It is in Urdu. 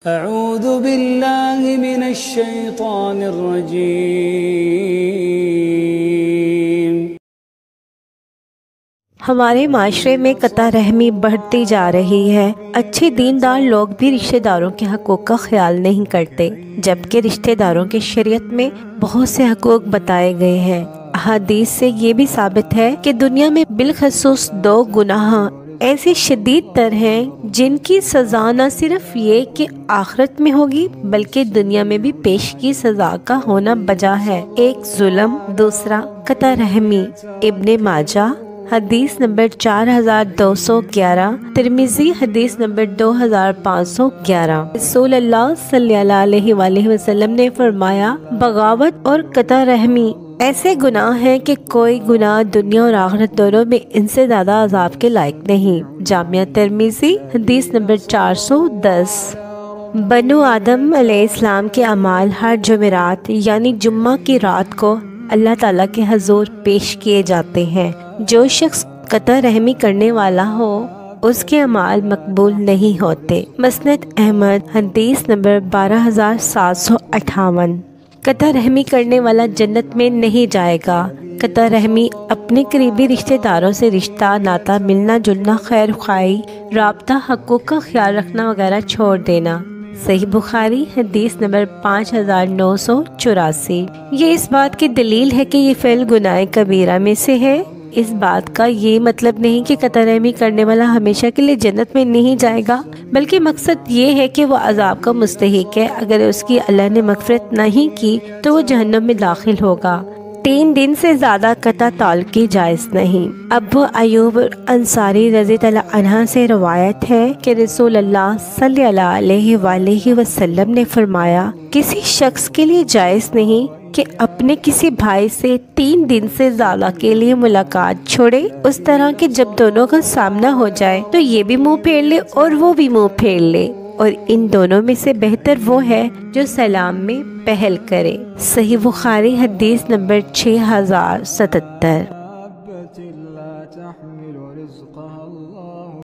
اعوذ باللہ من الشیطان الرجیم۔ ہمارے معاشرے میں قطع رحمی بڑھتی جا رہی ہے۔ اچھے دیندار لوگ بھی رشتہ داروں کے حقوق کا خیال نہیں کرتے، جبکہ رشتہ داروں کے شریعت میں بہت سے حقوق بتائے گئے ہیں۔ احادیث سے یہ بھی ثابت ہے کہ دنیا میں بالخصوص 2 گناہ ایسے شدید تر ہیں جن کی سزا نہ صرف یہ کہ آخرت میں ہوگی بلکہ دنیا میں بھی پیش کی سزا کا ہونا بجا ہے۔ ایک ظلم، دوسرا قطع رحمی۔ ابن ماجہ حدیث نمبر 4211، ترمذی حدیث نمبر 2511۔ رسول اللہ صلی اللہ علیہ وآلہ وسلم نے فرمایا، بغاوت اور قطع رحمی ایسے گناہ ہیں کہ کوئی گناہ دنیا اور آخرت دونوں میں ان سے زیادہ عذاب کے لائق نہیں۔ جامعہ ترمذی حدیث نمبر 410۔ بنو آدم علیہ السلام کے اعمال ہر جمعرات یعنی جمعہ کی رات کو اللہ تعالیٰ کے حضور پیش کیے جاتے ہیں۔ جو شخص قطع رحمی کرنے والا ہو اس کے اعمال مقبول نہیں ہوتے۔ مسند احمد حدیث نمبر 12758۔ قطع رحمی کرنے والا جنت میں نہیں جائے گا۔ قطع رحمی اپنے قریبی رشتہ داروں سے رشتہ ناتا، ملنا جلنا، خیر خواہی، رابطہ، حقوق کا خیال رکھنا وغیرہ چھوڑ دینا۔ صحیح بخاری حدیث نمبر 5984۔ یہ اس بات کی دلیل ہے کہ یہ فعل گناہ کبیرہ میں سے ہے۔ اس بات کا یہ مطلب نہیں کہ قطع رحمی کرنے والا ہمیشہ کے لیے جنت میں نہیں جائے گا، بلکہ مقصد یہ ہے کہ وہ عذاب کا مستحق ہے۔ اگر اس کی اللہ نے مغفرت نہیں کی تو وہ جہنم میں داخل ہوگا۔ 3 دن سے زیادہ قطع تعلقی جائز نہیں۔ ابو ایوب انصاری رضی اللہ عنہ سے روایت ہے کہ رسول اللہ صلی اللہ علیہ وآلہ وسلم نے فرمایا، کسی شخص کے لیے جائز نہیں کہ اپنے کسی بھائی سے 3 دن سے زیادہ کے لیے ملاقات چھوڑے، اس طرح کہ جب دونوں کا سامنا ہو جائے تو یہ بھی منہ پھیر لے اور وہ بھی منہ پھیر لے، اور ان دونوں میں سے بہتر وہ ہے جو سلام میں پہل کرے۔ صحیح بخاری حدیث نمبر 6077۔